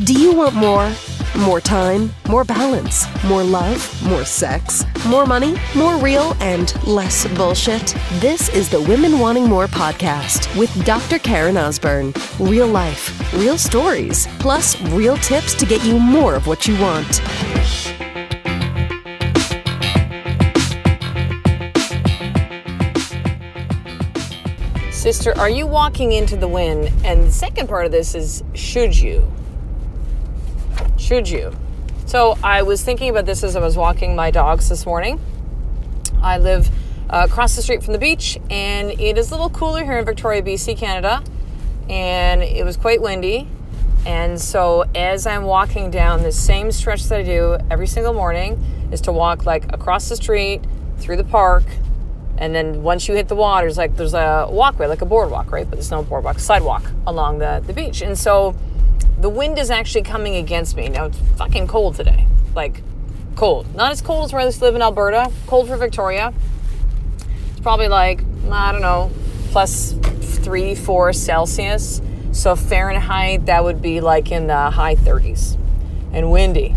Do you want more? More time, more balance, more love, more sex, more money, more real, and less bullshit? This is the Women Wanting More podcast with Dr. Karen Osborne. Real life, real stories, plus real tips to get you more of what you want. Sister, are you walking into the wind? And the second part of this is, should you? Should you? So I was thinking about this as I was walking my dogs this morning. I live across the street from the beach, and it is a little cooler here in Victoria, BC, Canada, and it was quite windy. And so as I'm walking down the same stretch that I do every single morning is to walk like across the street, through the park, and then once you hit the water, there's a walkway, like a boardwalk, right? But there's no boardwalk, sidewalk along the beach. And so the wind is actually coming against me. Now, it's fucking cold today. Like, cold. Not as cold as where I used to live in Alberta. Cold for Victoria. It's probably like, I don't know, plus 3, 4 Celsius. So Fahrenheit, that would be like in the high 30s. And windy.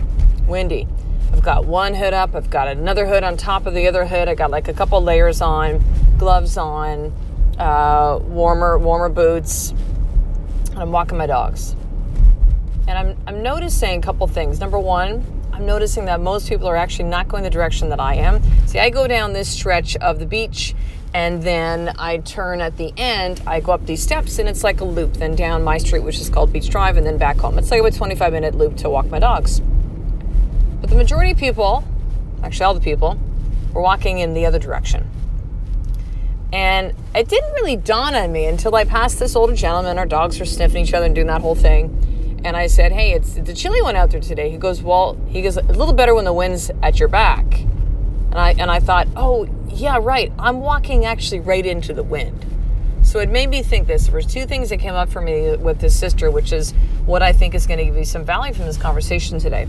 I've got one hood up. I've got another hood on top of the other hood. I got like a couple layers on, gloves on, warmer boots. And I'm walking my dogs. And I'm noticing a couple things. Number one, I'm noticing that most people are actually not going the direction that I am. See, I go down this stretch of the beach, and then I turn at the end. I go up these steps, and it's like a loop. Then down my street, which is called Beach Drive, and then back home. It's like a 25-minute loop to walk my dogs. But the majority of people, actually all the people, were walking in the other direction. And it didn't really dawn on me until I passed this older gentleman. Our dogs were sniffing each other and doing that whole thing. And I said, hey, it's the chilly one out there today. He goes, a little better when the wind's at your back. And I thought, oh, yeah, right. I'm walking actually right into the wind. So it made me think this. There was two things that came up for me with this sister, which is what I think is going to give you some value from this conversation today.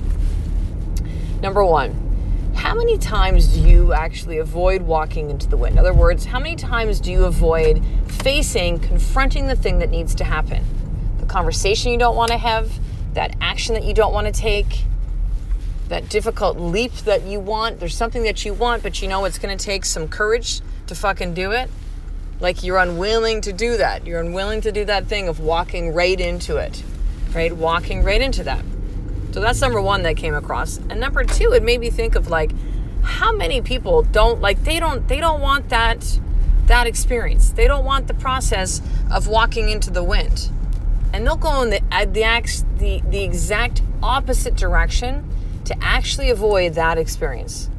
Number one, how many times do you actually avoid walking into the wind? In other words, how many times do you avoid confronting the thing that needs to happen? The conversation you don't want to have, that action that you don't want to take, that difficult leap that you want. There's something that you want, but you know it's going to take some courage to fucking do it. Like you're unwilling to do that. You're unwilling to do that thing of walking right into it, right? Walking right into that. So that's number one that came across. And number two, it made me think of like how many people don't want that experience. They don't want the process of walking into the wind. And they'll go in the exact opposite direction to actually avoid that experience.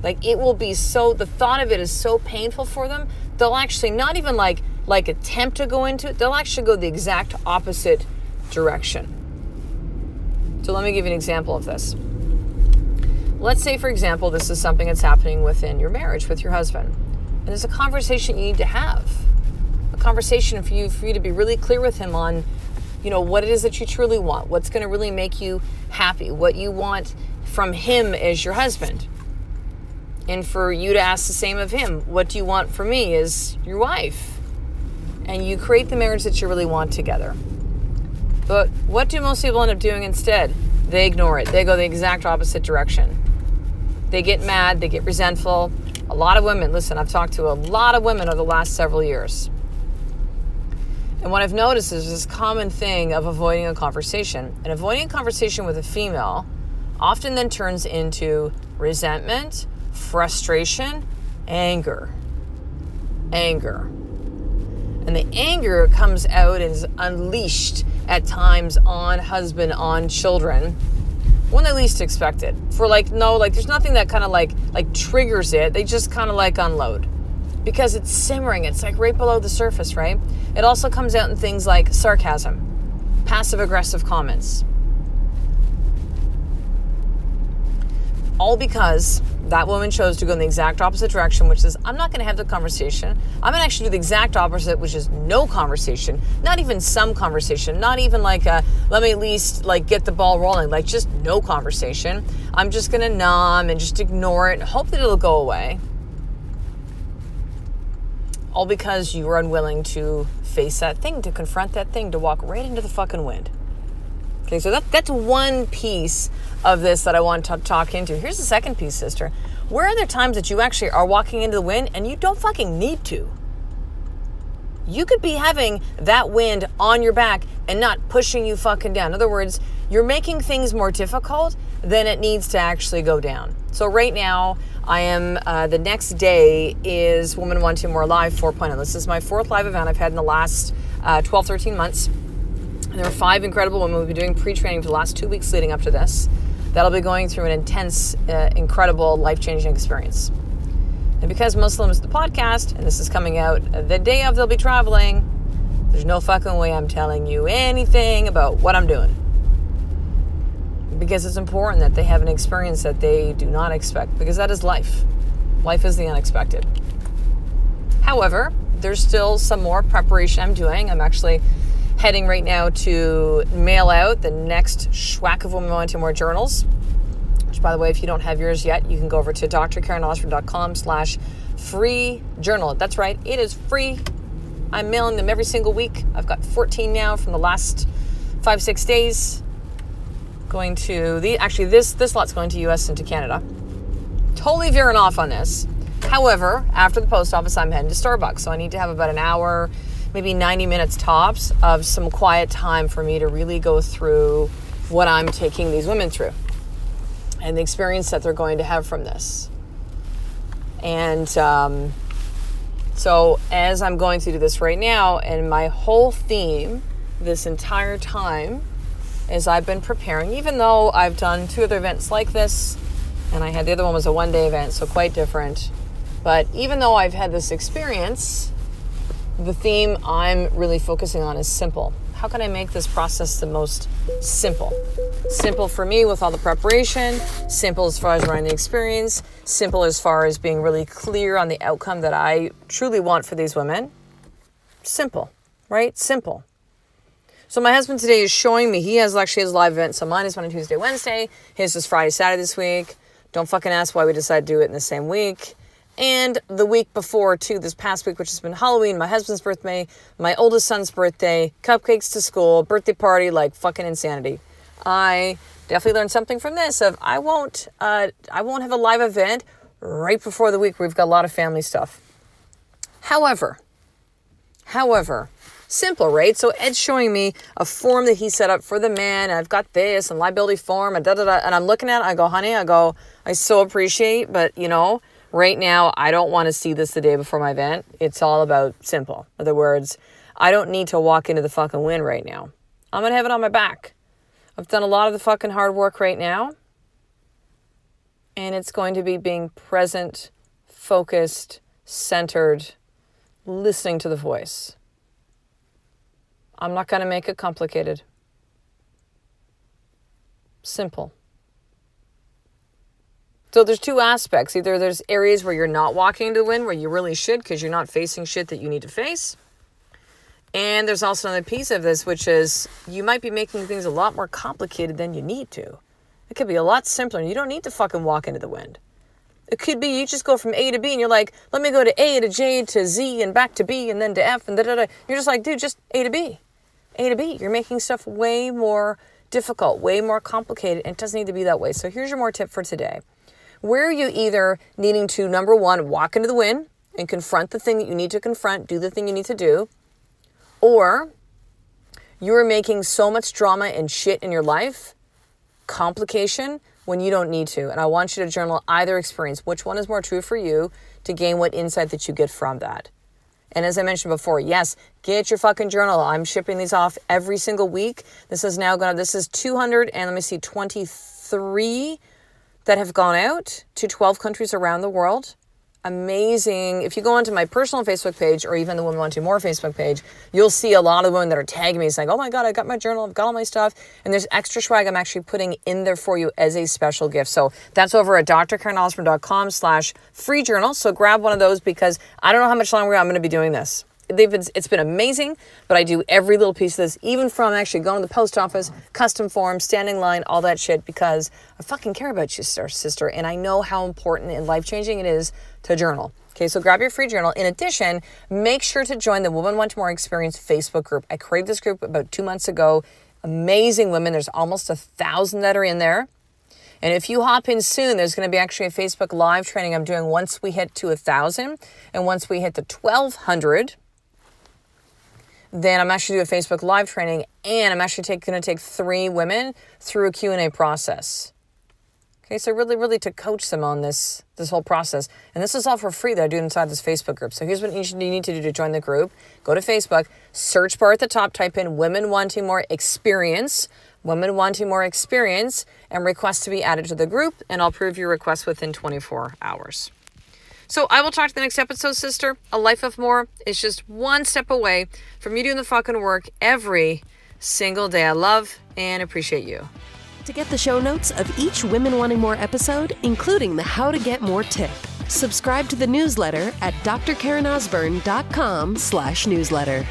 Like it will be the thought of it is so painful for them, they'll actually not even like attempt to go into it, they'll actually go the exact opposite direction. So let me give you an example of this. Let's say, for example, this is something that's happening within your marriage with your husband. And there's a conversation you need to have. A conversation for you to be really clear with him on, what it is that you truly want, what's going to really make you happy, what you want from him as your husband. And for you to ask the same of him, what do you want from me as your wife? And you create the marriage that you really want together. But what do most people end up doing instead? They ignore it. They go the exact opposite direction. They get mad, they get resentful. A lot of women, listen, I've talked to a lot of women over the last several years. And what I've noticed is this common thing of avoiding a conversation. And avoiding a conversation with a female often then turns into resentment, frustration, anger. And the anger comes out and is unleashed at times on husband, on children, when they least expect it. There's nothing that kind of like triggers it. They just kind of like unload. Because it's simmering. It's like right below the surface, right? It also comes out in things like sarcasm, passive-aggressive comments. All because that woman chose to go in the exact opposite direction, which is, I'm not going to have the conversation. I'm going to actually do the exact opposite, which is no conversation, not even some conversation, not even let me at least get the ball rolling, just no conversation. I'm just going to numb and just ignore it and hope that it'll go away. All because you were unwilling to face that thing, to confront that thing, to walk right into the fucking wind. Okay, so that's one piece of this that I want to talk into. Here's the second piece, sister. Where are there times that you actually are walking into the wind and you don't fucking need to? You could be having that wind on your back and not pushing you fucking down. In other words, you're making things more difficult than it needs to actually go down. So right now, I am, the next day is Women Wanting More Live 4.0. This is my 4th live event I've had in the last 12, 13 months. And there are 5 incredible women. We'll be doing pre-training for the last 2 weeks leading up to this. That'll be going through an intense, incredible, life-changing experience. And because Muslim is the podcast, and this is coming out the day of they'll be traveling, there's no fucking way I'm telling you anything about what I'm doing. Because it's important that they have an experience that they do not expect, because that is life. Life is the unexpected. However, there's still some more preparation I'm doing. I'm actually heading right now to mail out the next schwack of Women Wanting More journals. Which, by the way, if you don't have yours yet, you can go over to drkarenosford.com/free journal. That's right, it is free. I'm mailing them every single week. I've got 14 now from the last 5-6 days. Going to this lot's going to US and to Canada. Totally veering off on this. However, after the post office, I'm heading to Starbucks. So I need to have about an hour, maybe 90 minutes tops of some quiet time for me to really go through what I'm taking these women through and the experience that they're going to have from this. And so as I'm going through this right now, and my whole theme this entire time as I've been preparing, even though I've done 2 other events like this, and I had the other one was a 1-day event, so quite different. But even though I've had this experience, the theme I'm really focusing on is simple. How can I make this process the most simple? Simple for me with all the preparation, simple as far as running the experience, simple as far as being really clear on the outcome that I truly want for these women. Simple, right? Simple. So my husband today is showing me, he has actually his live event. So mine is Monday, Tuesday, Wednesday. His is Friday, Saturday this week. Don't fucking ask why we decided to do it in the same week. And the week before, too, this past week, which has been Halloween, my husband's birthday, my oldest son's birthday, cupcakes to school, birthday party, like fucking insanity. I definitely learned something from this of I won't have a live event right before the week where we've got a lot of family stuff. However, simple, right? So Ed's showing me a form that he set up for the man, and I've got this, and liability form, and da-da-da, and I'm looking at it, I go, honey, I so appreciate, but, right now, I don't want to see this the day before my event. It's all about simple. In other words, I don't need to walk into the fucking wind right now. I'm going to have it on my back. I've done a lot of the fucking hard work right now. And it's going to be being present, focused, centered, listening to the voice. I'm not going to make it complicated. Simple. So there's 2 aspects. Either there's areas where you're not walking into the wind, where you really should because you're not facing shit that you need to face. And there's also another piece of this, which is you might be making things a lot more complicated than you need to. It could be a lot simpler, and you don't need to fucking walk into the wind. It could be you just go from A to B, and you're like, let me go to A to J to Z and back to B and then to F and da-da-da. You're just like, dude, just A to B. A to B. You're making stuff way more difficult, way more complicated, and it doesn't need to be that way. So here's your more tip for today. Where are you either needing to, number 1, walk into the wind and confront the thing that you need to confront, do the thing you need to do, or you're making so much drama and shit in your life, complication, when you don't need to. And I want you to journal either experience. Which one is more true for you to gain what insight that you get from that? And as I mentioned before, yes, get your fucking journal. I'm shipping these off every single week. This is 223 that have gone out to 12 countries around the world. Amazing. If you go onto my personal Facebook page or even the Women Wanting More Facebook page, you'll see a lot of women that are tagging me saying, oh my God, I got my journal, I've got all my stuff. And there's extra swag I'm actually putting in there for you as a special gift. So that's over at drkarenosford.com/free journal. So grab one of those because I don't know how much longer I'm going to be doing this. It's been amazing, but I do every little piece of this, even from actually going to the post office, custom form, standing in line, all that shit, because I fucking care about you, sister, and I know how important and life-changing it is to journal. Okay, so grab your free journal. In addition, make sure to join the Women Want More Experience Facebook group. I created this group about 2 months ago. amazing women. There's almost 1,000 that are in there. And if you hop in soon, there's going to be actually a Facebook Live training I'm doing once we hit to 1,000. And once we hit the 1,200, then I'm actually doing a Facebook Live training, and I'm actually going to take 3 women through a Q&A process. Okay, so really to coach them on this whole process. And this is all for free that I do inside this Facebook group. So here's what you need to do to join the group. Go to Facebook, search bar at the top, type in Women Wanting More Experience, Women Wanting More Experience, and request to be added to the group, and I'll approve your request within 24 hours. So I will talk to the next episode, sister. A life of more is just one step away from you doing the fucking work every single day. I love and appreciate you. To get the show notes of each Women Wanting More episode, including the How to Get More tip, subscribe to the newsletter at drkarenosburn.com/newsletter.